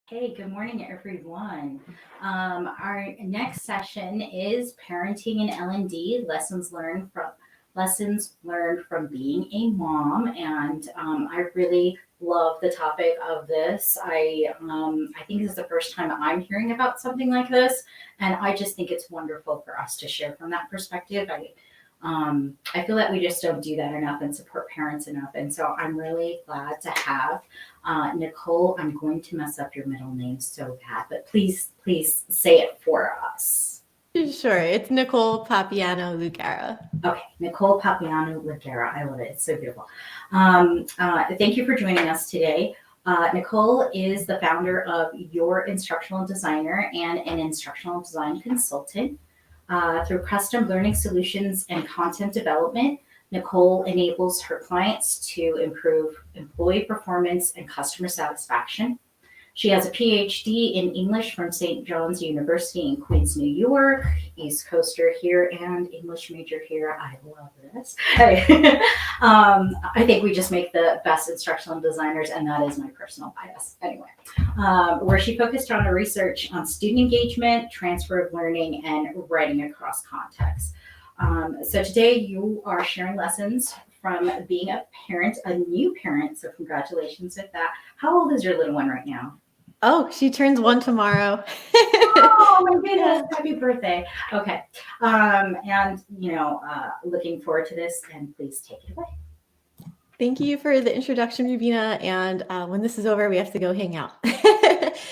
Hey, good morning, everyone. Our next session is parenting in L&D, lessons learned from being a mom, and I really love the topic of this. I think this is the first time I'm hearing about something like this, and I just think it's wonderful for us to share from that perspective. I feel that we just don't do that enough and support parents enough, and so I'm really glad to have Nicole. I'm going to mess up your middle name so bad, but please say it for us. Sure, it's Nicole Papaioannou Lugara. Okay, Nicole Papaioannou Lugara. I love it. It's so beautiful. Thank you for joining us today. Nicole is the founder of Your Instructional Designer and an instructional design consultant. Through custom learning solutions and content development, Nicole enables her clients to improve employee performance and customer satisfaction. She has a PhD in English from St. John's University in Queens, New York, East Coaster here, and English major here. I love this. I think we just make the best instructional designers, and that is my personal bias. Anyway, where she focused on her research on student engagement, transfer of learning, and writing across contexts. So today you are sharing lessons from being a parent, a new parent. So congratulations with that. How old is your little one right now? Oh, she turns 1 tomorrow. Oh my goodness! Yeah. Happy birthday. Okay, and looking forward to this. And please take it away. Thank you for the introduction, Rubina. And when this is over, we have to go hang out.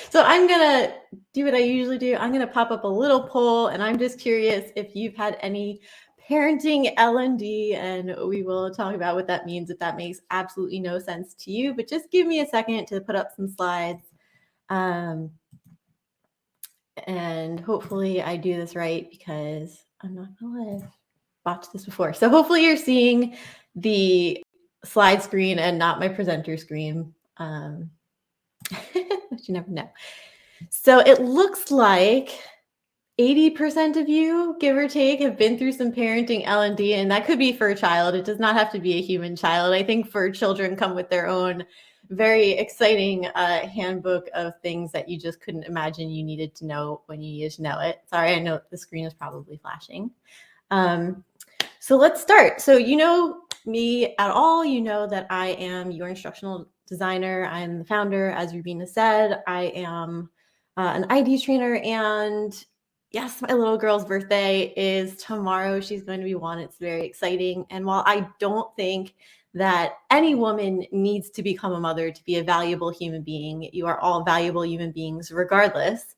So I'm going to do what I usually do. I'm going to pop up a little poll, and I'm just curious if you've had any parenting L&D, and we will talk about what that means if that makes absolutely no sense to you. But just give me a second to put up some slides. Um, and hopefully I do this right because I'm not going to let watch this before. So hopefully you're seeing the slide screen and not my presenter screen. But you never know. So it looks like 80% of you, give or take, have been through some parenting L&D, and that could be for a child. It does not have to be a human child. I think for children come with their own very exciting handbook of things that you just couldn't imagine you needed to know when you needed to know it. Sorry, I know the screen is probably flashing. So let's start. So you know me at all. You know that I am your instructional designer. I'm the founder, as Rubina said. I am an ID trainer, and yes, my little girl's birthday is tomorrow. She's going to be 1. It's very exciting. And while I don't think that any woman needs to become a mother to be a valuable human being, you are all valuable human beings regardless.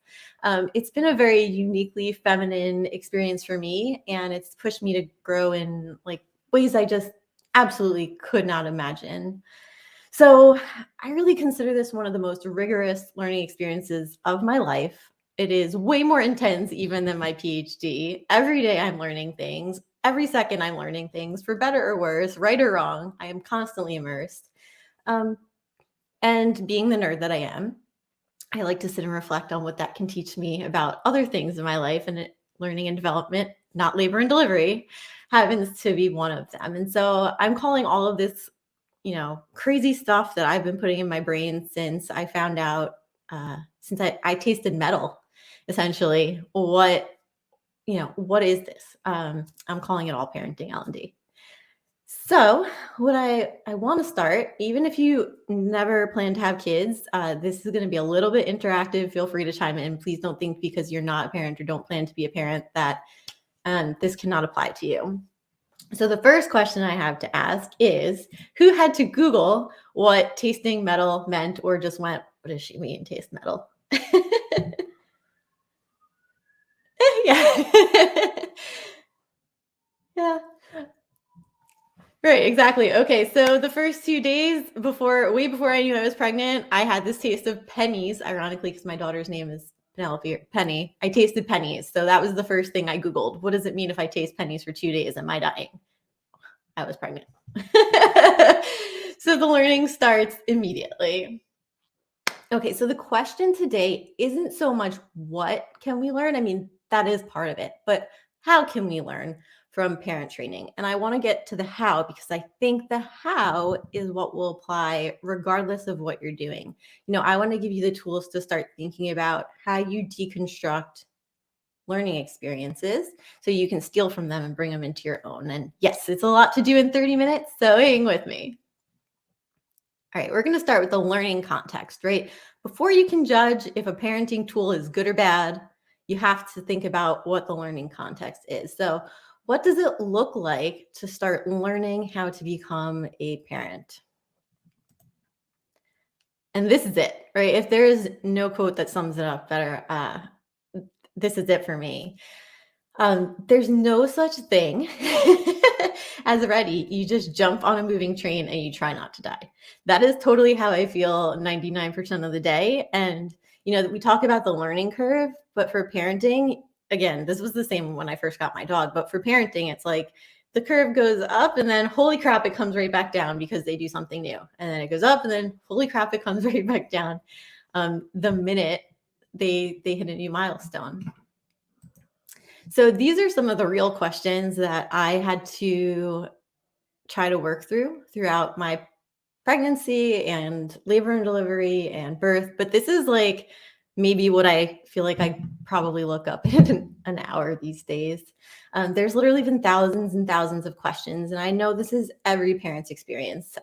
It's been a very uniquely feminine experience for me, and it's pushed me to grow in like ways I just absolutely could not imagine. So I really consider this one of the most rigorous learning experiences of my life. It is way more intense even than my PhD. Every day I'm learning things. Every second I'm learning things, for better or worse, right or wrong. I am constantly immersed. Um, and being the nerd that I am, I like to sit and reflect on what that can teach me about other things in my life, and learning and development, not labor and delivery, happens to be one of them. And so I'm calling all of this, crazy stuff that I've been putting in my brain since I found out, since I tasted metal, essentially, what is this? I'm calling it all parenting L&D. So what I want to start, even if you never plan to have kids, this is going to be a little bit interactive. Feel free to chime in. Please don't think because you're not a parent or don't plan to be a parent that this cannot apply to you. So the first question I have to ask is, who had to Google what tasting metal meant, or just went, what does she mean, taste metal? Yeah. Yeah. Right, exactly. Okay, so the first 2 days way before I knew I was pregnant, I had this taste of pennies, ironically, because my daughter's name is Penelope, Penny. I tasted pennies. So that was the first thing I Googled. What does it mean if I taste pennies for 2 days? Am I dying? I was pregnant. So the learning starts immediately. Okay, so the question today isn't so much what can we learn? I mean, that is part of it, but how can we learn from parent training. And I want to get to the how because I think the how is what will apply regardless of what you're doing. I want to give you the tools to start thinking about how you deconstruct learning experiences so you can steal from them and bring them into your own. And yes, it's a lot to do in 30 minutes, so hang with me. All right, we're going to start with the learning context, right? Before you can judge if a parenting tool is good or bad, you have to think about what the learning context is. So, what does it look like to start learning how to become a parent? And this is it, right? If there is no quote that sums it up better, this is it for me. There's no such thing as ready. You just jump on a moving train and you try not to die. That is totally how I feel 99% of the day. And, we talk about the learning curve, but for parenting, again, this was the same when I first got my dog, but for parenting, it's like the curve goes up and then holy crap, it comes right back down because they do something new. And then it goes up and then holy crap, it comes right back down the minute they hit a new milestone. So these are some of the real questions that I had to try to work throughout my pregnancy and labor and delivery and birth. But this is like maybe what I feel like I probably look up in an hour these days. There's literally been thousands and thousands of questions. And I know this is every parent's experience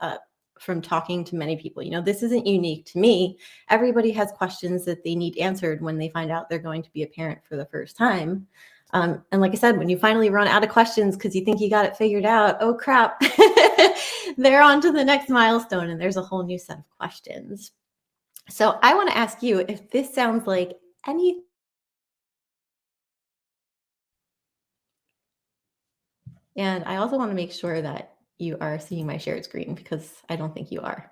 from talking to many people. This isn't unique to me. Everybody has questions that they need answered when they find out they're going to be a parent for the first time. And like I said, when you finally run out of questions because you think you got it figured out, oh crap, they're on to the next milestone and there's a whole new set of questions. So I want to ask you if this sounds like any. And I also want to make sure that you are seeing my shared screen because I don't think you are.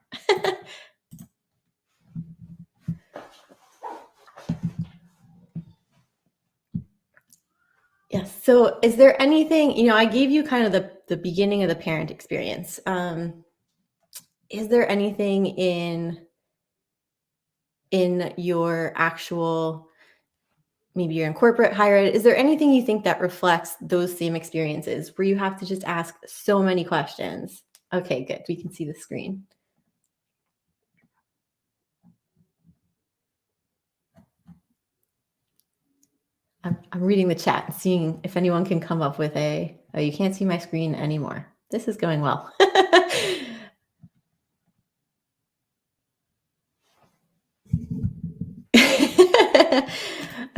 Yes. So is there anything, I gave you kind of the beginning of the parent experience. Is there anything in your actual, maybe you're in corporate, higher ed, is there anything you think that reflects those same experiences where you have to just ask so many questions? Okay, good. We can see the screen. I'm reading the chat, seeing if anyone can come up with oh, you can't see my screen anymore. This is going well.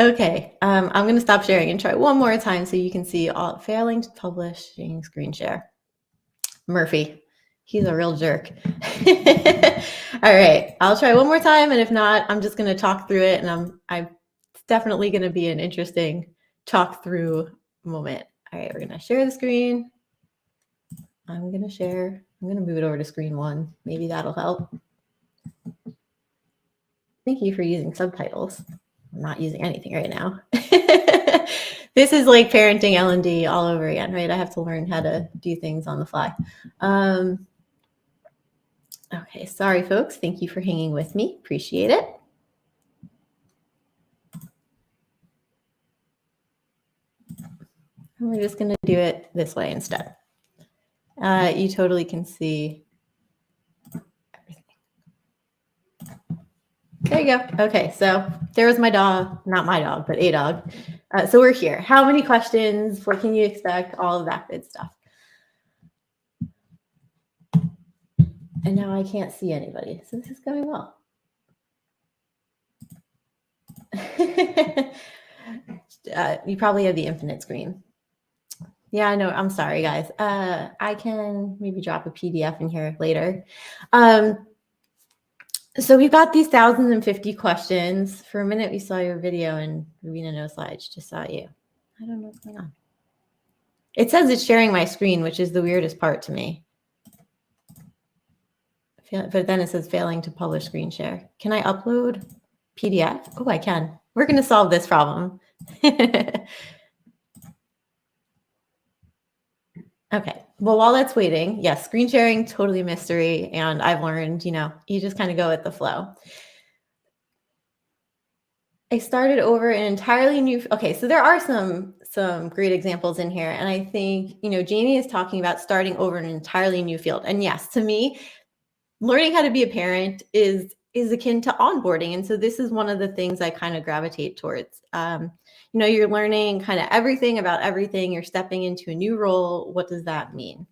Okay, I'm going to stop sharing and try one more time so you can see all failing to publishing screen share. Murphy, he's a real jerk. All right, I'll try one more time, and if not, I'm just going to talk through it, and it's definitely going to be an interesting talk through moment. All right, we're going to share the screen. I'm going to share. I'm going to move it over to screen 1. Maybe that'll help. Thank you for using subtitles. I'm not using anything right now. This is like parenting L&D all over again, right? I have to learn how to do things on the fly. Okay, sorry, folks. Thank you for hanging with me. Appreciate it. And we're just going to do it this way instead. You totally can see everything. There you go. Okay, so there was my dog, not my dog, but a dog. So we're here. How many questions? What can you expect? All of that good stuff. And now I can't see anybody. So this is going well. You probably have the infinite screen. Yeah, I know. I'm sorry, guys. I can maybe drop a PDF in here later. So we've got these 1,050 questions. For a minute, we saw your video and Rowena no slides, just saw you. I don't know what's going on. It says it's sharing my screen, which is the weirdest part to me. But then it says failing to publish screen share. Can I upload PDF? Oh, I can. We're going to solve this problem. Okay. Well, while that's waiting, yes, screen sharing, totally a mystery. And I've learned, you just kind of go with the flow. I started over an entirely new. Okay, so there are some great examples in here, and I think Jamie is talking about starting over an entirely new field. And yes, to me, learning how to be a parent is akin to onboarding, and so this is one of the things I kind of gravitate towards. You're learning kind of everything about everything. You're stepping into a new role. What does that mean?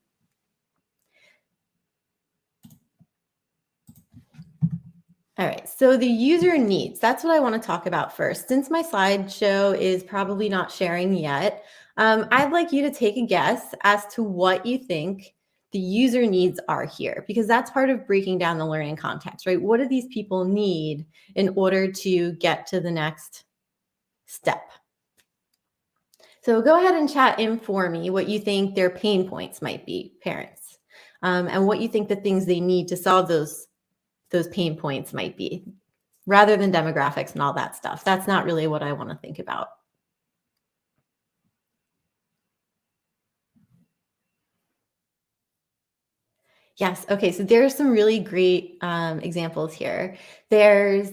All right, so the user needs, that's what I want to talk about first. Since my slideshow is probably not sharing yet, I'd like you to take a guess as to what you think the user needs are here, because that's part of breaking down the learning context, right? What do these people need in order to get to the next step? So go ahead and chat in for me what you think their pain points might be, parents, and what you think the things they need to solve those pain points might be, rather than demographics and all that stuff. That's not really what I want to think about. Yes. Okay. So there's some really great examples here. There's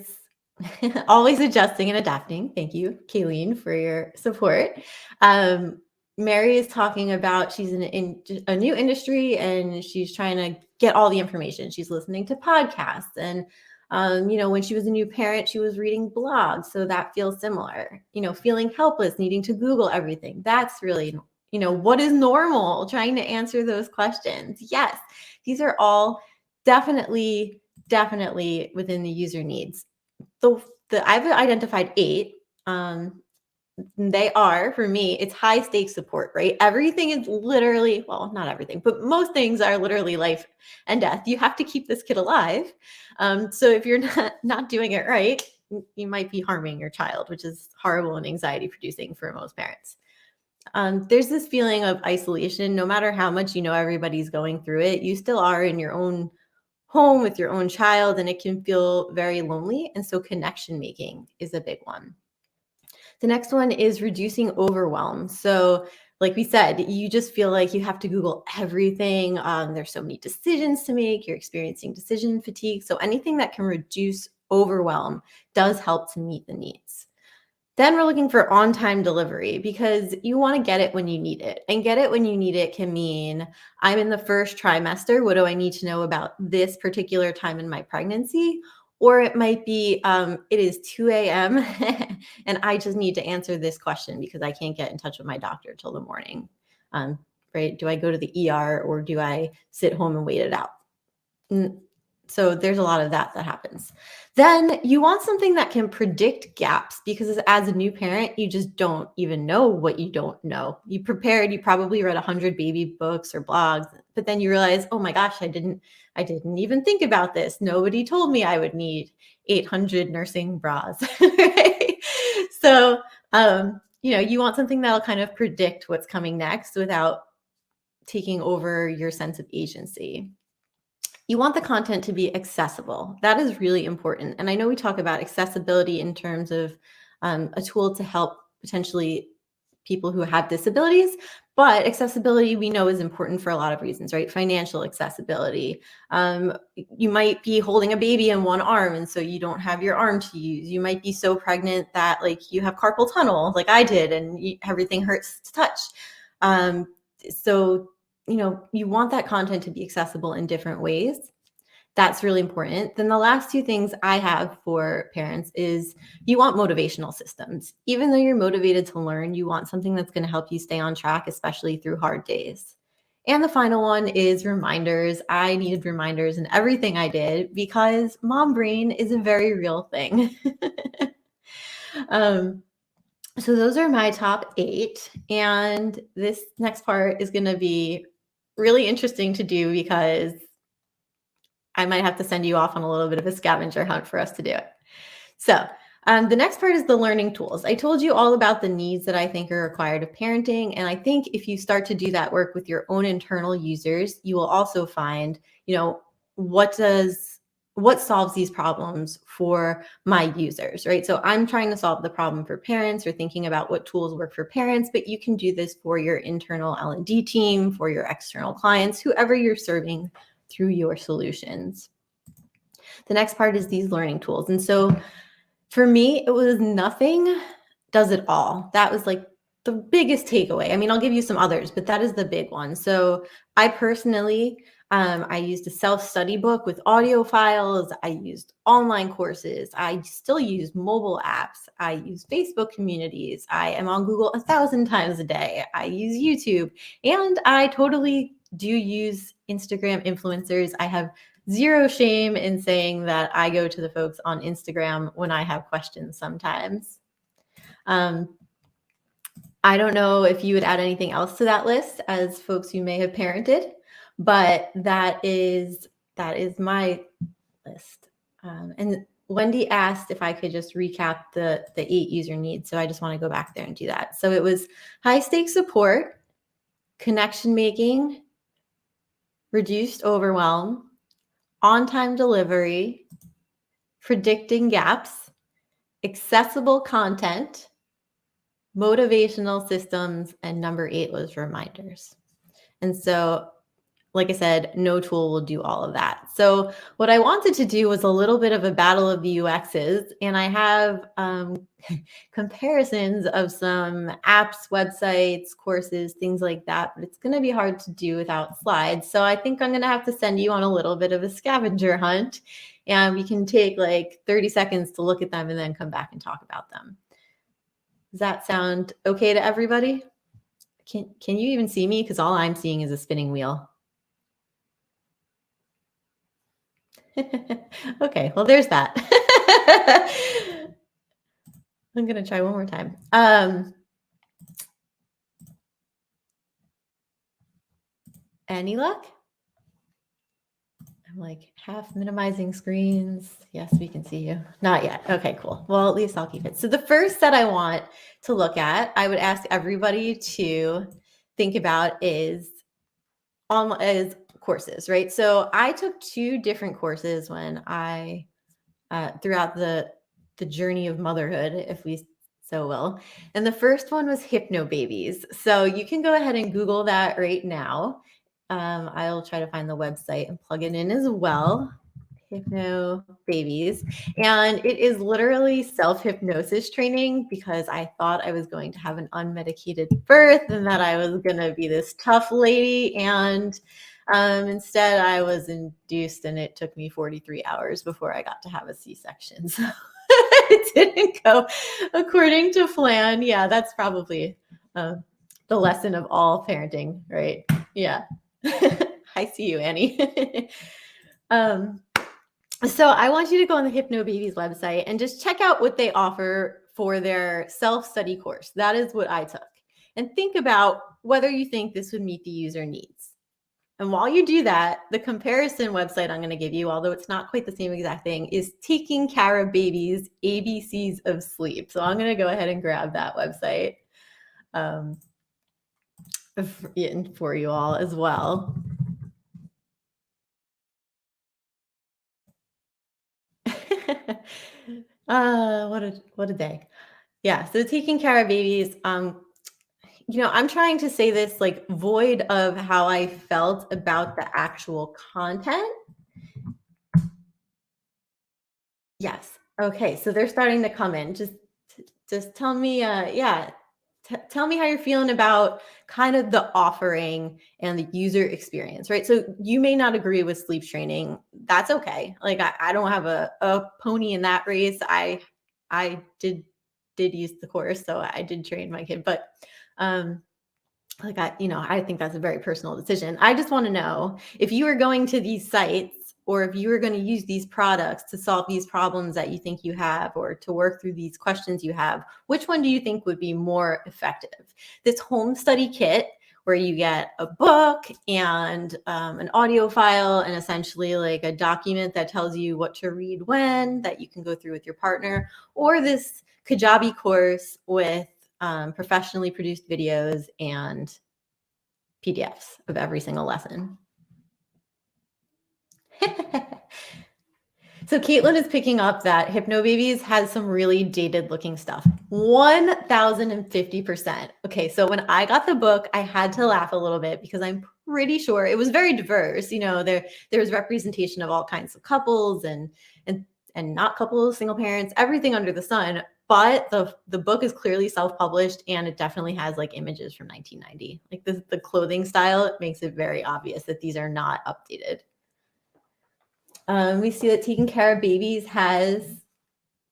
always adjusting and adapting. Thank you, Kayleen, for your support. Mary is talking about she's in a new industry and she's trying to get all the information. She's listening to podcasts and when she was a new parent, she was reading blogs. So that feels similar. Feeling helpless, needing to Google everything. That's really, what is normal? Trying to answer those questions. Yes, these are all definitely within the user needs. I've identified 8. They are, for me, it's high stakes support, right? Everything is literally, well, not everything, but most things are literally life and death. You have to keep this kid alive. So if you're not doing it right, you might be harming your child, which is horrible and anxiety producing for most parents. There's this feeling of isolation. No matter how much everybody's going through it, you still are in your own home with your own child, and it can feel very lonely. And so connection making is a big one. The next one is reducing overwhelm. So like we said, you just feel like you have to Google everything. There's so many decisions to make. You're experiencing decision fatigue. So anything that can reduce overwhelm does help to meet the needs. Then we're looking for on-time delivery, because you want to get it when you need it. And get it when you need it can mean, I'm in the first trimester. What do I need to know about this particular time in my pregnancy? Or it might be, it is 2 a.m. and I just need to answer this question because I can't get in touch with my doctor till the morning. Right? Do I go to the ER or do I sit home and wait it out? So there's a lot of that happens. Then you want something that can predict gaps, because as a new parent, you just don't even know what you don't know. You prepared, you probably read 100 baby books or blogs, but then you realize, oh my gosh, I didn't even think about this. Nobody told me I would need 800 nursing bras. Right? So, you want something that'll kind of predict what's coming next without taking over your sense of agency. You want the content to be accessible. That is really important. And I know we talk about accessibility in terms of a tool to help potentially people who have disabilities, but accessibility we know is important for a lot of reasons, right? Financial accessibility. You might be holding a baby in one arm, and so you don't have your arm to use. You might be so pregnant that you have carpal tunnel, like I did, and everything hurts to touch. So you want that content to be accessible in different ways. That's really important. Then the last 2 things I have for parents is you want motivational systems. Even though you're motivated to learn, you want something that's going to help you stay on track, especially through hard days. And the final one is reminders. I needed reminders in everything I did because mom brain is a very real thing. So those are my top 8. And this next part is going to be really interesting to do because I might have to send you off on a little bit of a scavenger hunt for us to do it. So the next part is the learning tools. I told you all about the needs that I think are required of parenting. And I think if you start to do that work with your own internal users, you will also find, what solves these problems for my users, right? So I'm trying to solve the problem for parents or thinking about what tools work for parents, but you can do this for your internal L&D team, for your external clients, whoever you're serving through your solutions. The next part is these learning tools. And so For me, it was nothing does it all. That was like the biggest takeaway. I mean, I'll give you some others, but that is the big one. So I personally, I used a self-study book with audio files. I used online courses. I still use mobile apps. I use Facebook communities. I am on Google 1,000 times a day. I use YouTube, and I totally do use Instagram influencers. I have zero shame in saying that I go to the folks on Instagram when I have questions sometimes. I don't know if you would add anything else to that list as folks who may have parented, but that is my list. And Wendy asked if I could just recap the 8 user needs. So I just want to go back there and do that. So it was high stakes support, connection making, reduced overwhelm, on-time delivery, predicting gaps, accessible content, motivational systems, and number 8 was reminders. And so, like I said, no tool will do all of that. So what I wanted to do was a little bit of a battle of the UXs, and I have comparisons of some apps, websites, courses, things like that, but it's going to be hard to do without slides. So I think I'm going to have to send you on a little bit of a scavenger hunt, and we can take like 30 seconds to look at them and then come back and talk about them. Does that sound okay to everybody? Can you even see me? Because all I'm seeing is a spinning wheel. Okay, well, there's that. I'm going to try one more time. Any luck? I'm like half minimizing screens. Yes, we can see you. Not yet. Okay, cool. Well, at least I'll keep it. So the first set I want to look at, I would ask everybody to think about is courses, right? So I took 2 different courses when I throughout the journey of motherhood, if we so will. And the first one was Hypno Babies. So you can go ahead and Google that right now. I'll try to find the website and plug it in as well. Hypno Babies. And it is literally self-hypnosis training, because I thought I was going to have an unmedicated birth and that I was going to be this tough lady. And instead, I was induced, and it took me 43 hours before I got to have a C-section. So it didn't go according to plan. Yeah, that's probably the lesson of all parenting, right? Yeah. I see you, Annie. So I want you to go on the Hypno Babies website and just check out what they offer for their self-study course. That is what I took. And think about whether you think this would meet the user needs. And while you do that, the comparison website I'm going to give you, although it's not quite the same exact thing, is Taking Care of Babies, ABCs of Sleep. So I'm going to go ahead and grab that website for you all as well. What a day. Yeah, so Taking Care of Babies, I'm trying to say this like void of how I felt about the actual content. Yes. Okay, so they're starting to come in. Just tell me, tell me how you're feeling about kind of the offering and the user experience, right? So you may not agree with sleep training. That's okay. Like I don't have a pony in that race. I did use the course, so I did train my kid, but I think that's a very personal decision. I just want to know if you are going to these sites, or if you are going to use these products to solve these problems that you think you have, or to work through these questions you have, which one do you think would be more effective? This home study kit, where you get a book and an audio file and essentially like a document that tells you what to read when, that you can go through with your partner, or this Kajabi course with professionally produced videos and PDFs of every single lesson. So Caitlin is picking up that Hypno Babies has some really dated looking stuff. 1050%. Okay, so when I got the book, I had to laugh a little bit, because I'm pretty sure it was very diverse. There was representation of all kinds of couples and and not couple single parents, everything under the sun. But the book is clearly self-published, and it definitely has like images from 1990. Like the clothing style makes it very obvious that these are not updated. We see that Taking Care of Babies has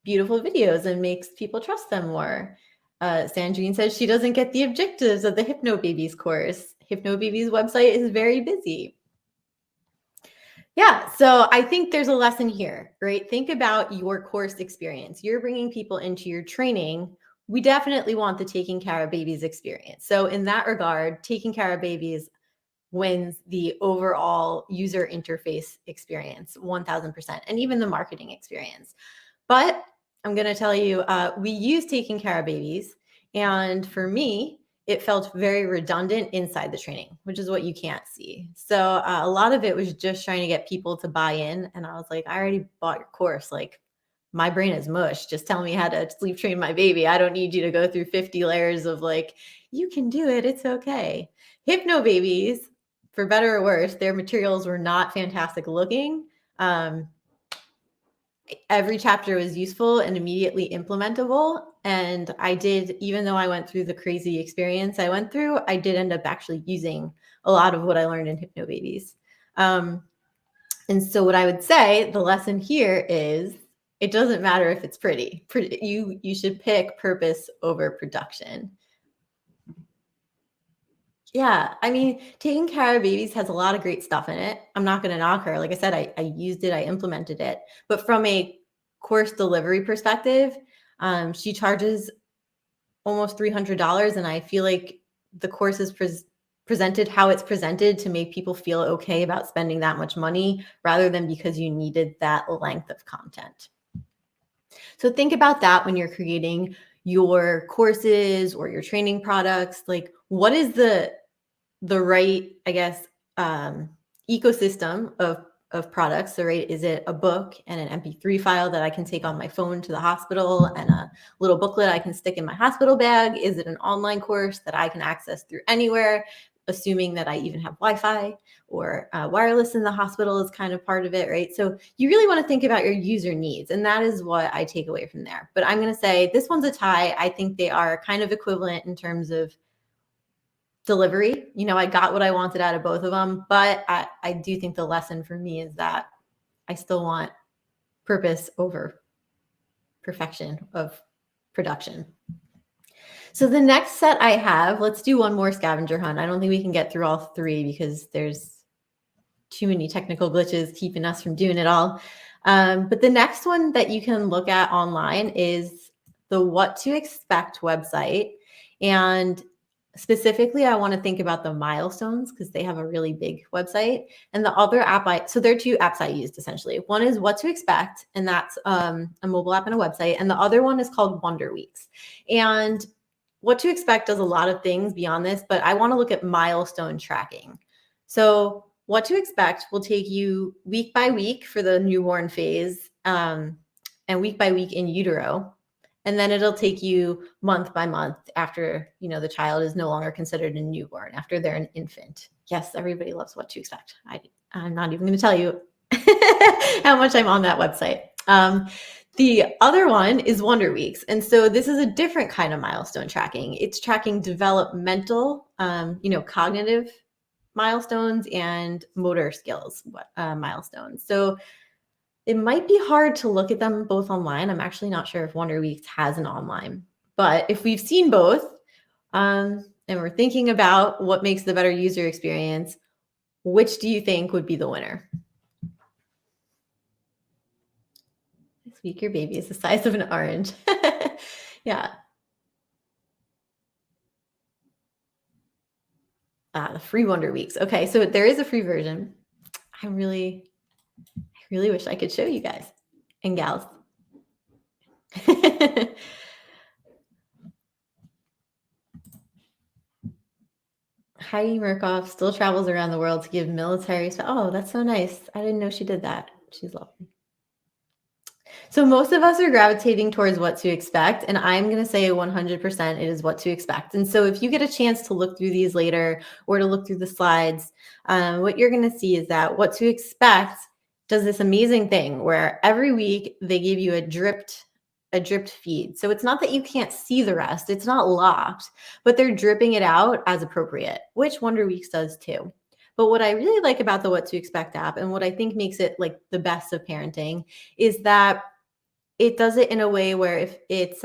beautiful videos and makes people trust them more. Sandrine says she doesn't get the objectives of the Hypno Babies course. Hypno Babies website is very busy. Yeah, so I think there's a lesson here, right? Think about your course experience. You're bringing people into your training. We definitely want the Taking Care of Babies experience. So in that regard, Taking Care of Babies wins the overall user interface experience 1000%, and even the marketing experience. But I'm going to tell you, we use Taking Care of Babies, and for me, it felt very redundant inside the training, which is what you can't see. So a lot of it was just trying to get people to buy in, and I was like, I already bought your course. Like, my brain is mush. Just tell me how to sleep train my baby. I don't need you to go through 50 layers of like, you can do it. It's okay. Hypno Babies, for better or worse, their materials were not fantastic looking. Every chapter was useful and immediately implementable. And I did, even though I went through the crazy experience I went through, I did end up actually using a lot of what I learned in Hypno Babies. And so what I would say, the lesson here is, it doesn't matter if it's pretty. You should pick purpose over production. Yeah, I mean, Taking Care of Babies has a lot of great stuff in it. I'm not going to knock her. Like I said, I used it, I implemented it. But from a course delivery perspective, she charges almost $300, and I feel like the course is presented how it's presented to make people feel okay about spending that much money, rather than because you needed that length of content. So think about that when you're creating your courses or your training products. Like, what is the right, I guess, ecosystem of products? So, right, is it a book and an MP3 file that I can take on my phone to the hospital, and a little booklet I can stick in my hospital bag? Is it an online course that I can access through anywhere, assuming that I even have Wi-Fi, or wireless in the hospital is kind of part of it, right? So you really want to think about your user needs, and that is what I take away from there. But I'm going to say this one's a tie. I think they are kind of equivalent in terms of delivery. I got what I wanted out of both of them, but I do think the lesson for me is that I still want purpose over perfection of production. So the next set I have, let's do one more scavenger hunt. I don't think we can get through all three because there's too many technical glitches keeping us from doing it all. But the next one that you can look at online is the What to Expect website. And specifically, I want to think about the milestones because they have a really big website. And the other app, so there are two apps I used essentially. One is What to Expect, and that's a mobile app and a website. And the other one is called Wonder Weeks. And What to Expect does a lot of things beyond this, but I want to look at milestone tracking. So What to Expect will take you week by week for the newborn phase, and week by week in utero. And then it'll take you month by month after, the child is no longer considered a newborn, after they're an infant. Yes, everybody loves What to Expect. I'm not even going to tell you how much I'm on that website. The other one is Wonder Weeks. And so this is a different kind of milestone tracking. It's tracking developmental, cognitive milestones and motor skills milestones. So it might be hard to look at them both online. I'm actually not sure if Wonder Weeks has an online, but if we've seen both, and we're thinking about what makes the better user experience, which do you think would be the winner? This week, your baby is the size of an orange. Yeah. The free Wonder Weeks. Okay, so there is a free version. I really wish I could show you guys and gals. Heidi Murkoff still travels around the world to give military stuff. Oh, that's so nice. I didn't know she did that. She's lovely. So most of us are gravitating towards What to Expect, and I'm going to say 100% it is What to Expect. And so if you get a chance to look through these later or to look through the slides, what you're going to see is that What to Expect does this amazing thing where every week they give you a dripped feed. So it's not that you can't see the rest, it's not locked, but they're dripping it out as appropriate, which Wonder Weeks does too. But what I really like about the What to Expect app, and what I think makes it like the best of parenting, is that it does it in a way where if it's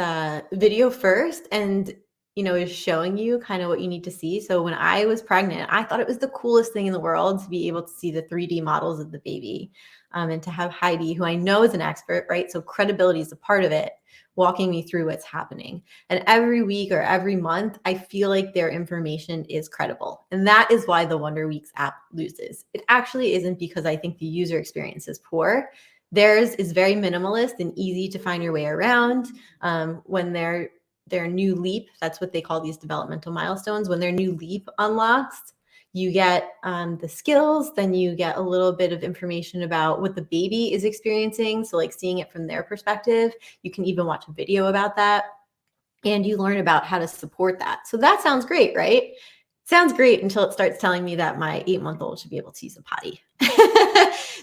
video first and is showing you kind of what you need to see. So when I was pregnant, I thought it was the coolest thing in the world to be able to see the 3D models of the baby, and to have Heidi, who I know is an expert, right? So credibility is a part of it, walking me through what's happening. And every week or every month, I feel like their information is credible. And that is why the Wonder Weeks app loses. It actually isn't because I think the user experience is poor. Theirs is very minimalist and easy to find your way around. When their new leap, that's what they call these developmental milestones, when their new leap unlocks, you get the skills, then you get a little bit of information about what the baby is experiencing. So like seeing it from their perspective, you can even watch a video about that, and you learn about how to support that. So that sounds great, right? Sounds great until it starts telling me that my 8-month-old should be able to use a potty.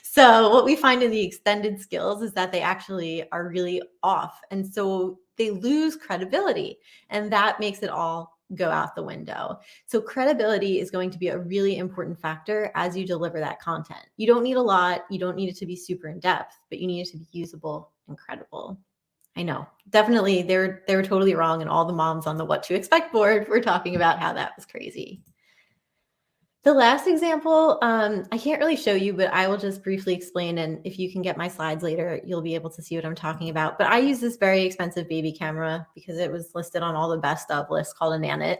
So what we find in the extended skills is that they actually are really off. And so they lose credibility, and that makes it all go out the window. So credibility is going to be a really important factor as you deliver that content. You don't need a lot. You don't need it to be super in depth, but you need it to be usable and credible. I know, definitely they were totally wrong. And all the moms on the What to Expect board were talking about how that was crazy. The last example, I can't really show you, but I will just briefly explain. And if you can get my slides later, you'll be able to see what I'm talking about. But I use this very expensive baby camera because it was listed on all the best of lists, called a Nanit.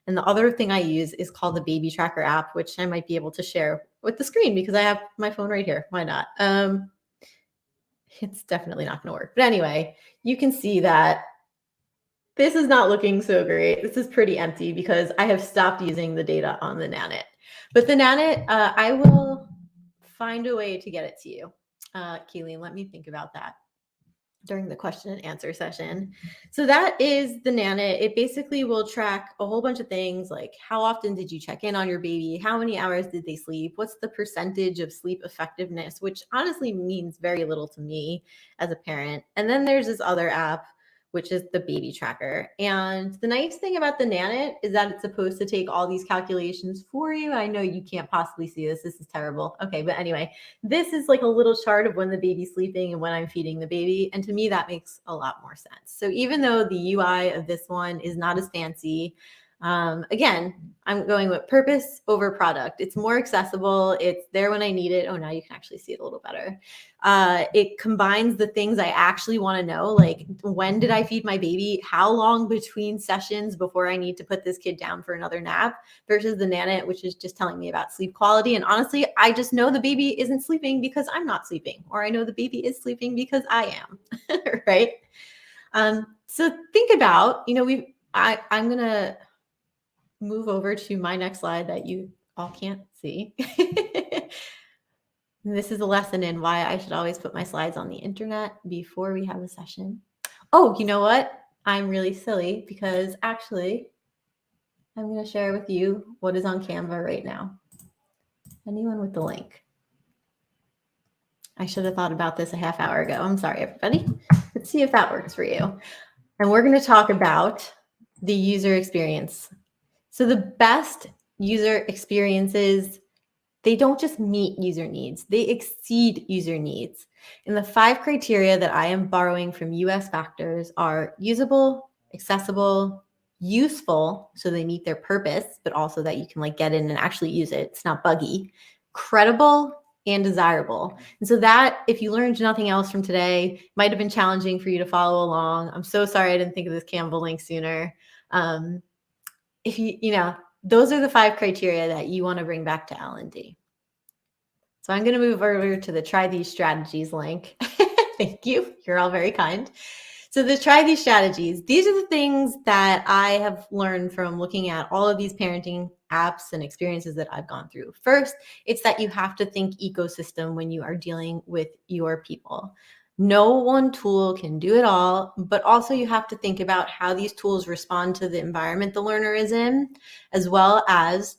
And the other thing I use is called the Baby Tracker app, which I might be able to share with the screen because I have my phone right here. Why not? It's definitely not going to work. But anyway, you can see that this is not looking so great. This is pretty empty because I have stopped using the data on the Nanit. But the Nanit, I will find a way to get it to you. Keeleen, let me think about that during the question and answer session. So that is the Nanit. It basically will track a whole bunch of things like how often did you check in on your baby? How many hours did they sleep? What's the percentage of sleep effectiveness, which honestly means very little to me as a parent. And then there's this other app, which is the Baby Tracker. And the nice thing about the Nanit is that it's supposed to take all these calculations for you. I know you can't possibly see this. This is terrible. Okay, but anyway, this is like a little chart of when the baby's sleeping and when I'm feeding the baby. And to me, that makes a lot more sense. So even though the UI of this one is not as fancy, again, I'm going with purpose over product. It's more accessible. It's there when I need it. Oh, now you can actually see it a little better. It combines the things I actually want to know, like when did I feed my baby? How long between sessions before I need to put this kid down for another nap, versus the Nanit, which is just telling me about sleep quality. And honestly, I just know the baby isn't sleeping because I'm not sleeping, or I know the baby is sleeping because I am, right? So think about, I'm going to move over to my next slide that you all can't see. This is a lesson in why I should always put my slides on the internet before we have a session. Oh, you know what? I'm really silly because actually I'm going to share with you what is on Canva right now. Anyone with the link? I should have thought about this a half hour ago. I'm sorry, everybody. Let's see if that works for you. And we're going to talk about the user experience. So the best user experiences, they don't just meet user needs, they exceed user needs. And the 5 criteria that I am borrowing from US Factors are usable, accessible, useful, so they meet their purpose, but also that you can like get in and actually use it. It's not buggy, credible, and desirable. And so that, if you learned nothing else from today, might have been challenging for you to follow along. I'm so sorry I didn't think of this Canva link sooner. If those are the 5 criteria that you want to bring back to L&D. So I'm going to move over to the Try These Strategies link. Thank you. You're all very kind. So the Try These Strategies, these are the things that I have learned from looking at all of these parenting apps and experiences that I've gone through. First, it's that you have to think ecosystem when you are dealing with your people. No one tool can do it all, but also you have to think about how these tools respond to the environment the learner is in, as well as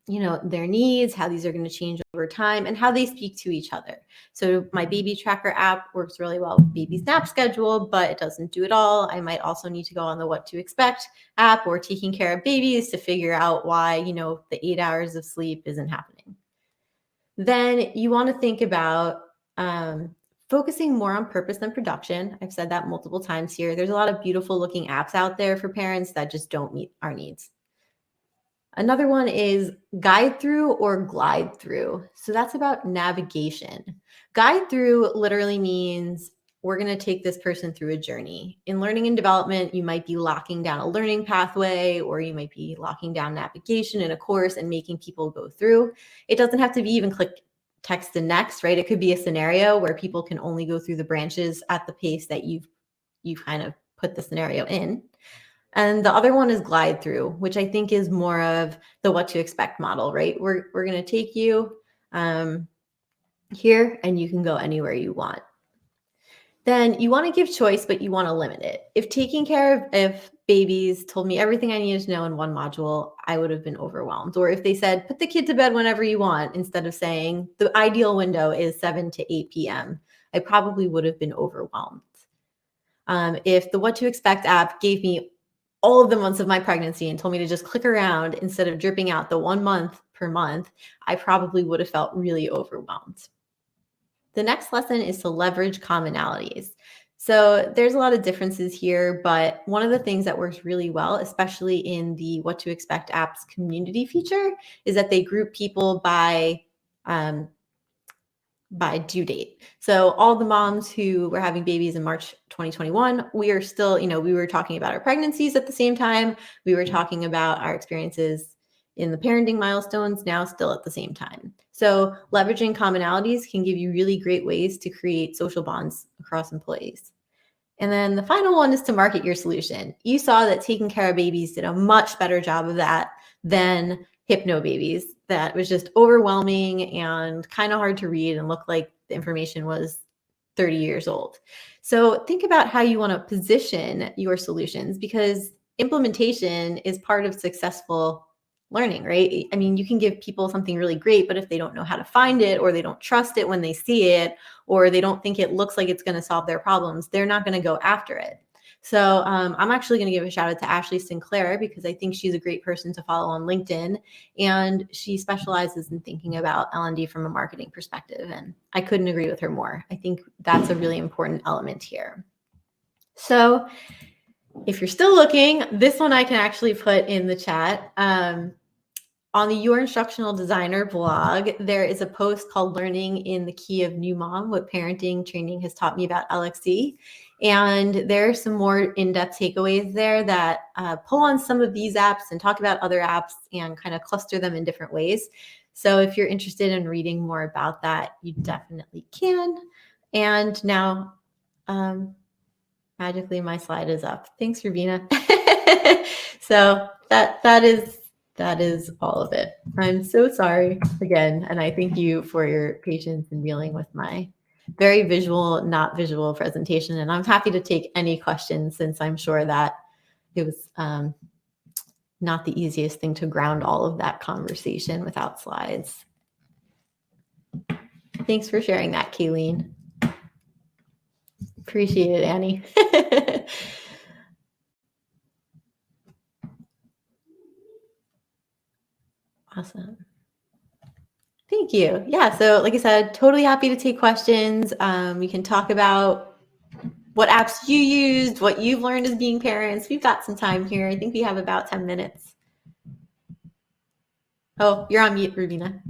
their needs, how these are going to change over time, and how they speak to each other. So my baby tracker app works really well with baby nap schedule, but it doesn't do it all. I might also need to go on the What to Expect app or Taking Care of Babies to figure out why, the 8 hours of sleep isn't happening. Then you want to think about focusing more on purpose than production. I've said that multiple times here. There's a lot of beautiful looking apps out there for parents that just don't meet our needs. Another one is guide through or glide through. So that's about navigation. Guide through literally means we're going to take this person through a journey. In learning and development, you might be locking down a learning pathway, or you might be locking down navigation in a course and making people go through. It doesn't have to be even click text to next, right? It could be a scenario where people can only go through the branches at the pace that you've kind of put the scenario in. And the other one is glide through, which I think is more of the What to Expect model, right? We're going to take you here and you can go anywhere you want. Then you want to give choice, but you want to limit it. If babies told me everything I needed to know in one module, I would have been overwhelmed. Or if they said, put the kid to bed whenever you want, instead of saying the ideal window is 7 to 8 p.m., I probably would have been overwhelmed. If the What to Expect app gave me all of the months of my pregnancy and told me to just click around instead of dripping out the 1 month per month, I probably would have felt really overwhelmed. The next lesson is to leverage commonalities. So there's a lot of differences here, but one of the things that works really well, especially in the What to Expect app's community feature, is that they group people by due date. So all the moms who were having babies in March 2021, we are still, we were talking about our pregnancies at the same time. We were talking about our experiences in the parenting milestones now still at the same time. So leveraging commonalities can give you really great ways to create social bonds across employees. And then the final one is to market your solution. You saw that Taking Care of Babies did a much better job of that than Hypno Babies. That was just overwhelming and kind of hard to read and looked like the information was 30 years old. So think about how you want to position your solutions, because implementation is part of successful learning, right? I mean, you can give people something really great, but if they don't know how to find it, or they don't trust it when they see it, or they don't think it looks like it's going to solve their problems, they're not going to go after it. So I'm actually going to give a shout out to Ashley Sinclair, because I think she's a great person to follow on LinkedIn, and she specializes in thinking about L&D from a marketing perspective. And I couldn't agree with her more. I think that's a really important element here. So if you're still looking, this one I can actually put in the chat. On the Your Instructional Designer blog, there is a post called Learning in the Key of New Mom, What Parenting Training Has Taught Me About LXD. And there are some more in-depth takeaways there that pull on some of these apps and talk about other apps and kind of cluster them in different ways. So if you're interested in reading more about that, you definitely can. And now, magically, my slide is up. Thanks, Rubina. So that is all of it. I'm so sorry again, and I thank you for your patience in dealing with my very visual, not visual presentation. And I'm happy to take any questions, since I'm sure that it was not the easiest thing to ground all of that conversation without slides. Thanks for sharing that, Kayleen. Appreciate it, Annie. Awesome. Thank you. Yeah, so like I said, totally happy to take questions. We can talk about what apps you used, what you've learned as being parents. We've got some time here. I think we have about 10 minutes. Oh, you're on mute, Rubina.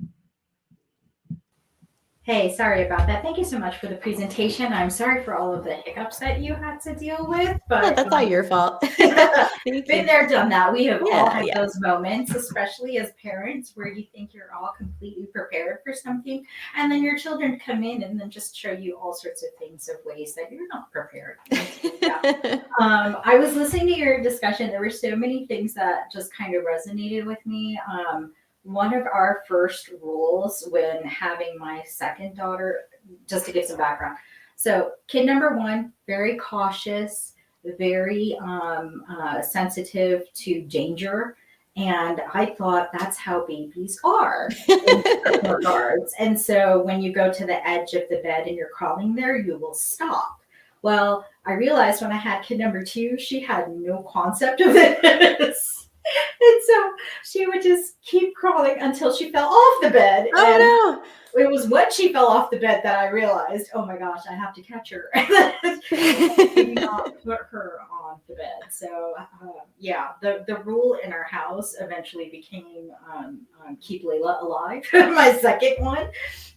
Hey, sorry about that. Thank you so much for the presentation. I'm sorry for all of the hiccups that you had to deal with, but No, that's not your fault. been there, done that. We have all had Yeah. those moments, especially as parents, where you think you're all completely prepared for something, and then your children come in and then just show you all sorts of things of ways that you're not prepared. Yeah. I was listening to your discussion. There were so many things that just kind of resonated with me. One of our first rules when having my second daughter, just to give some background. So kid number one, very cautious, very sensitive to danger. And I thought that's how babies are in certain regards. And so when you go to the edge of the bed and you're crawling there, you will stop. Well, I realized when I had kid number two, she had no concept of this. And so she would just keep crawling until she fell off the bed. And Oh it was when she fell off the bed that I realized, oh my gosh, I have to catch her. Do not put her on the bed. So yeah, the rule in our house eventually became keep Layla alive, my second one,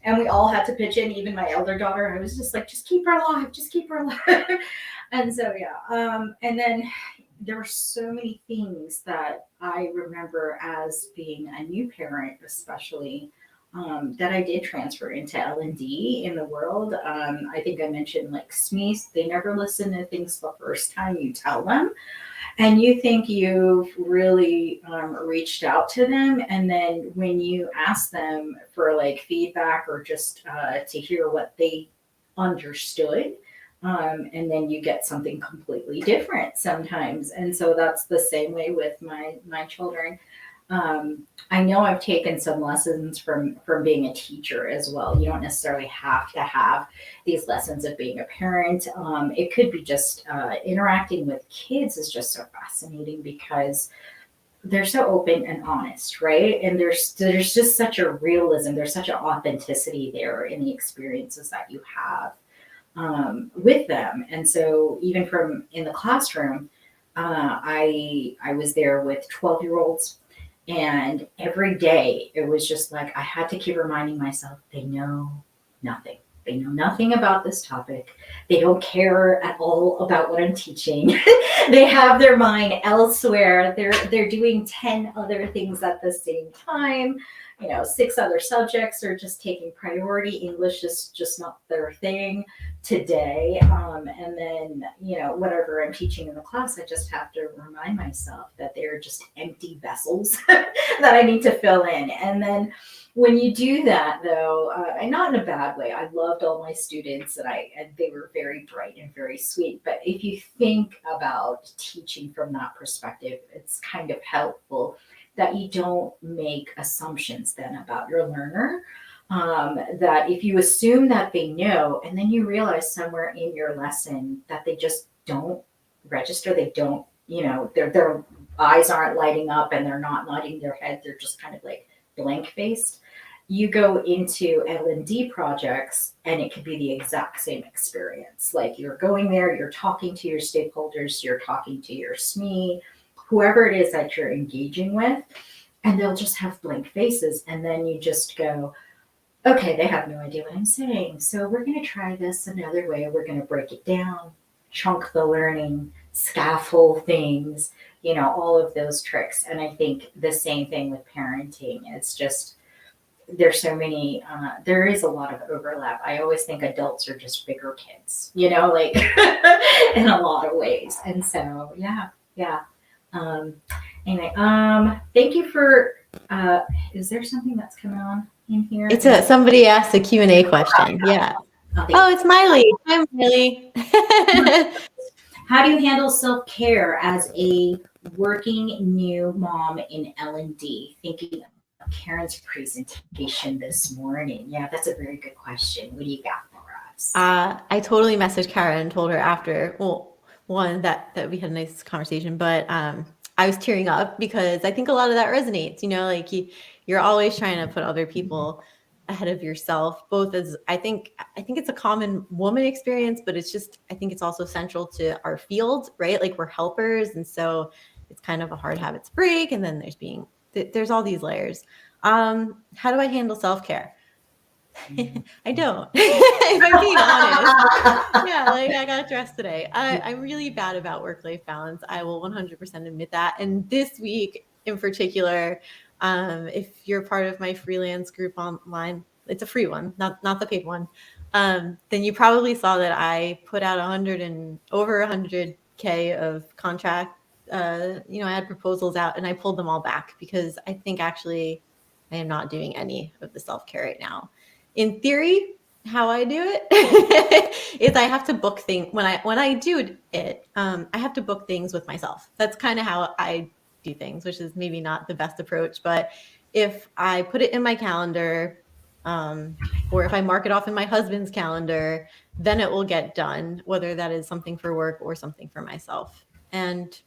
and we all had to pitch in. Even my elder daughter, I was just like, just keep her alive, just keep her alive. And so yeah, and then there were so many things that I remember as being a new parent, especially that I did transfer into L&D in the world. I think I mentioned like SMEs, they never listen to things the first time you tell them. And you think you've really reached out to them. And then when you ask them for like feedback or just to hear what they understood, and then you get something completely different sometimes. And so that's the same way with my children. I know I've taken some lessons from being a teacher as well. You don't necessarily have to have these lessons of being a parent. It could be just interacting with kids is just so fascinating because they're so open and honest, right? And there's just such a realism. There's such an authenticity there in the experiences that you have with them. And so even from in the classroom, I was there with 12-year-olds, and every day it was just like I had to keep reminding myself they know nothing. They know nothing about this topic. They don't care at all about what I'm teaching. They have their mind elsewhere. They're doing 10 other things at the same time. You know, 6 other subjects are just taking priority. English is just not their thing today. And then, you know, whatever I'm teaching in the class, I just have to remind myself that they're just empty vessels that I need to fill in. And then when you do that, though, and not in a bad way, I loved all my students, and they were very bright and very sweet. But if you think about teaching from that perspective, it's kind of helpful that you don't make assumptions then about your learner. That if you assume that they know, and then you realize somewhere in your lesson that they just don't register, they don't, you know, their eyes aren't lighting up and they're not nodding their head, they're just kind of like blank faced. You go into L&D projects and it could be the exact same experience. Like you're going there, you're talking to your stakeholders, you're talking to your SME, whoever it is that you're engaging with, and they'll just have blank faces. And then you just go, okay, they have no idea what I'm saying. So we're going to try this another way. We're going to break it down, chunk the learning, scaffold things, you know, all of those tricks. And I think the same thing with parenting. It's just, there's so many, there is a lot of overlap. I always think adults are just bigger kids, you know, like in a lot of ways. And so, yeah, yeah. Um, anyway, thank you for, is there something that's coming on in here? It's somebody asked a Q&A question. Yeah. Oh, it's Miley. Hi, Miley. How do you handle self-care as a working new mom in L&D? Thinking of Karen's presentation this morning. Yeah, that's a very good question. What do you got for us? I totally messaged Kara and told her after, well, one, that we had a nice conversation, but I was tearing up because I think a lot of that resonates, you know, like you're always trying to put other people ahead of yourself, both as I think it's a common woman experience, but it's just, I think it's also central to our field, right? Like we're helpers. And so it's kind of a hard habit to break. And then there's all these layers. How do I handle self-care? I don't, if I'm being honest. Yeah, like I got dressed today. I'm really bad about work-life balance. I will 100% admit that. And this week in particular, if you're part of my freelance group online, it's a free one, not the paid one. Then you probably saw that I put out over 100K of contract. I had proposals out and I pulled them all back because I think actually I am not doing any of the self-care right now. In theory, how I do it is I have to book things when I do it. I have to book things with myself. That's kind of how I do things, which is maybe not the best approach. But if I put it in my calendar, or if I mark it off in my husband's calendar, then it will get done, whether that is something for work or something for myself. And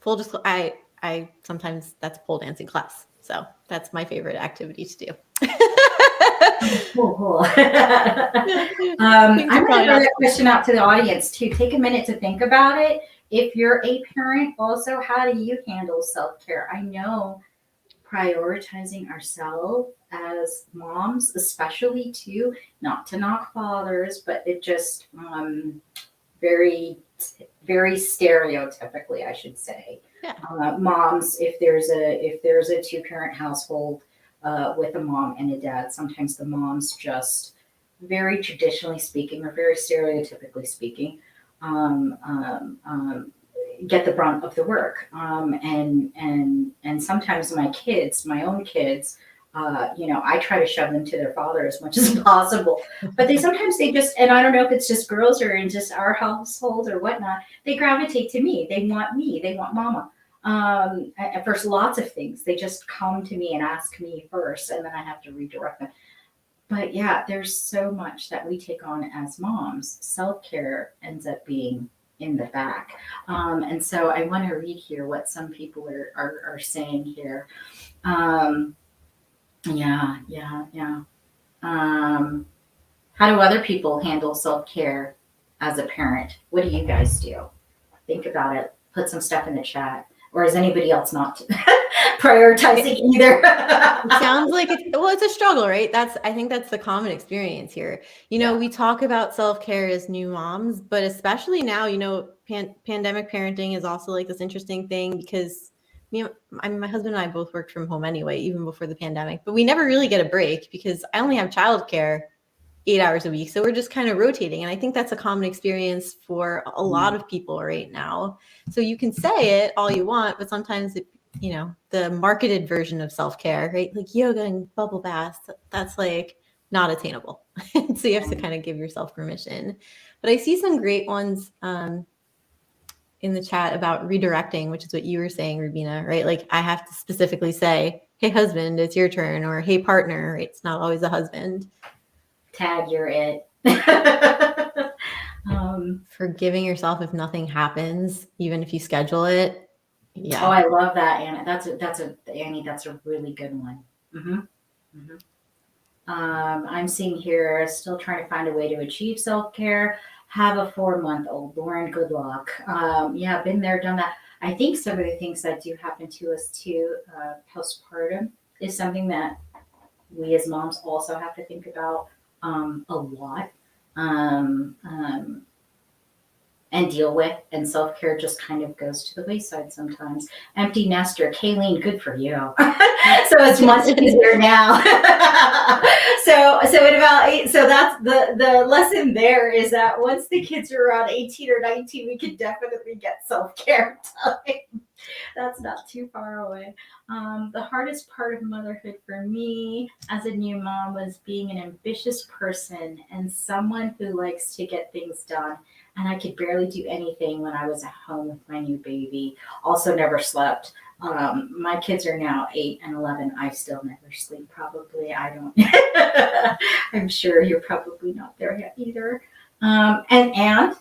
full disclosure, I sometimes that's pole dancing class. So that's my favorite activity to do. Cool. I'm going to throw that question out to the audience too. Take a minute to think about it. If you're a parent, also, how do you handle self-care? I know prioritizing ourselves as moms, especially too, not to knock fathers, but it just very stereotypically, I should say. Yeah. Moms, if there's a two-parent household with a mom and a dad, sometimes the moms just, very traditionally speaking or very stereotypically speaking, get the brunt of the work. And sometimes my own kids, I try to shove them to their father as much as possible. But sometimes they just, and I don't know if it's just girls or in just our household or whatnot, they gravitate to me. They want mama. At first, lots of things. They just come to me and ask me first, and then I have to redirect them. But yeah, there's so much that we take on as moms. Self-care ends up being in the back. And so I want to read here what some people are saying here. Yeah. How do other people handle self-care as a parent? What do you guys do? Think about it. Put some stuff in the chat. Or is anybody else not prioritizing either? It sounds like it's a struggle, right? I think that's the common experience here. We talk about self-care as new moms, but especially now, pandemic parenting is also like this interesting thing because my husband and I both worked from home anyway, even before the pandemic, but we never really get a break because I only have childcare 8 hours a week. So we're just kind of rotating. And I think that's a common experience for a lot of people right now. So you can say it all you want, but sometimes the marketed version of self-care, right? Like yoga and bubble baths, that's like not attainable. So you have to kind of give yourself permission. But I see some great ones in the chat about redirecting, which is what you were saying, Rubina, right? Like I have to specifically say, hey, husband, it's your turn, or hey, partner, right? It's not always a husband. Tag, you're it. Forgiving yourself if nothing happens, even if you schedule it. Yeah. Oh, I love that, Anna. Annie, that's a really good one. I'm seeing here, still trying to find a way to achieve self-care. Have a 4-month-old. Lauren, good luck. Yeah, been there, done that. I think some of the things that do happen to us too, postpartum, is something that we as moms also have to think about a lot and deal with. And self-care just kind of goes to the wayside sometimes. Empty nester, Kayleen, good for you. So it's much easier now. So that's the lesson there is that once the kids are around 18 or 19, we can definitely get self-care time. That's not too far away. The hardest part of motherhood for me as a new mom was being an ambitious person and someone who likes to get things done. And I could barely do anything when I was at home with my new baby. Also never slept. My kids are now 8 and 11. I still never sleep, probably. I don't. I'm sure you're probably not there yet either. And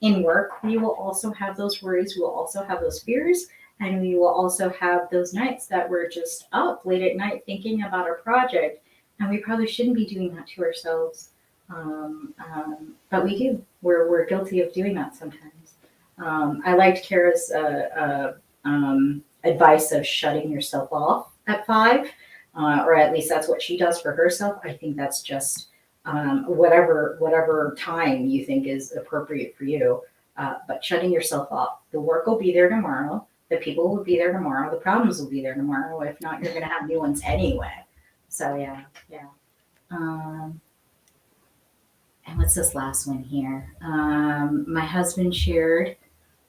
in work, we will also have those worries. We will also have those fears. And we will also have those nights that we're just up late at night thinking about our project. And we probably shouldn't be doing that to ourselves. But we do. We're guilty of doing that sometimes. I liked Kara's advice of shutting yourself off at 5, or at least that's what she does for herself. I think that's just whatever time you think is appropriate for you. But shutting yourself off. The work will be there tomorrow. The people will be there tomorrow. The problems will be there tomorrow. If not, you're going to have new ones anyway. So yeah. And what's this last one here? My husband shared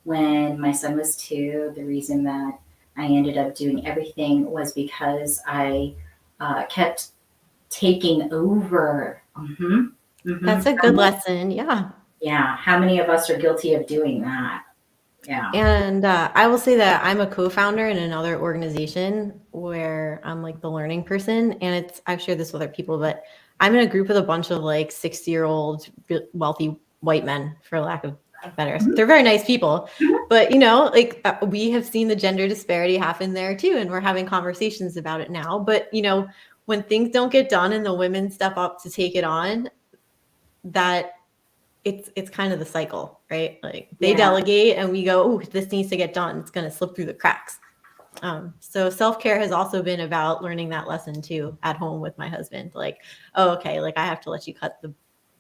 when my son was 2, the reason that I ended up doing everything was because I kept taking over. That's a good lesson. Yeah. Yeah. How many of us are guilty of doing that? Yeah. And I will say that I'm a co-founder in another organization where I'm like the learning person. And I've shared this with other people, but I'm in a group with a bunch of like 60-year-old wealthy white men, for lack of better. They're very nice people. But, like we have seen the gender disparity happen there too. And we're having conversations about it now. But, when things don't get done and the women step up to take it on, that it's kind of the cycle, right? Like they delegate and we go, oh, this needs to get done. It's going to slip through the cracks. So self-care has also been about learning that lesson too at home with my husband. Like, oh, okay, like I have to let you cut the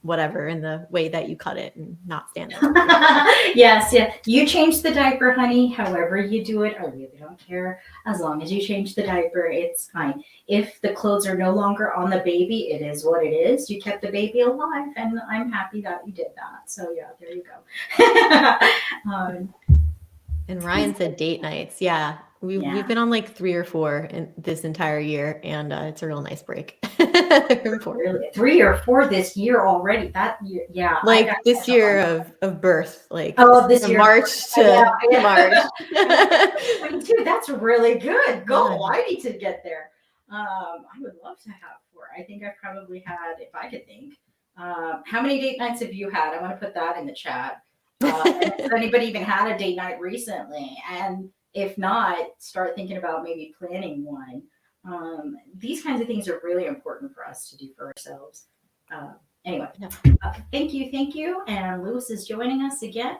whatever in the way that you cut it and not stand there. Yes, yeah. You change the diaper, honey. However you do it, I really don't care. As long as you change the diaper, it's fine. If the clothes are no longer on the baby, it is what it is. You kept the baby alive, and I'm happy that you did that. So yeah, there you go. And Ryan said date nights. Yeah. We've been on like 3 or 4 in this entire year, and it's a real nice break. Really? 3 or 4 this year already? That year, yeah. Like this year of birth, like this year, March to March. 22. That's really good. Goal. I need to get there. I would love to have 4. I think I've probably had, if I could think. How many date nights have you had? I want to put that in the chat. Has anybody even had a date night recently? And if not, start thinking about maybe planning one. These kinds of things are really important for us to do for ourselves. Anyway, thank you. And Lewis is joining us again.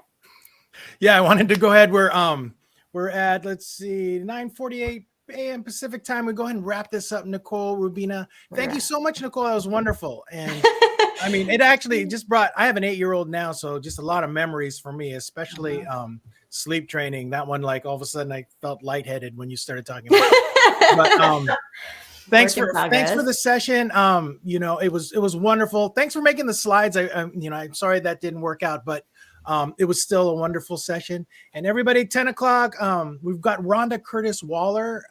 Yeah, I wanted to go ahead. We're at, let's see, 9:48 a.m. Pacific time. We go ahead and wrap this up. Nicole, Rubina, thank you so much, Nicole. That was wonderful. And I mean, it actually just I have an 8-year-old now, so just a lot of memories for me, especially sleep training. That one, like all of a sudden I felt lightheaded when you started talking about it. But thanks for the session. It was wonderful. Thanks for making the slides. I'm sorry that didn't work out, but it was still a wonderful session. And everybody, 10 o'clock, we've got Rhonda Curtis Waller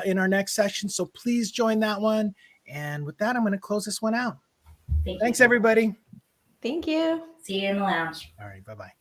in our next session. So please join that one. And with that, I'm going to close this one out. Thanks, everybody. Thank you. See you in the lounge. All right. Bye-bye.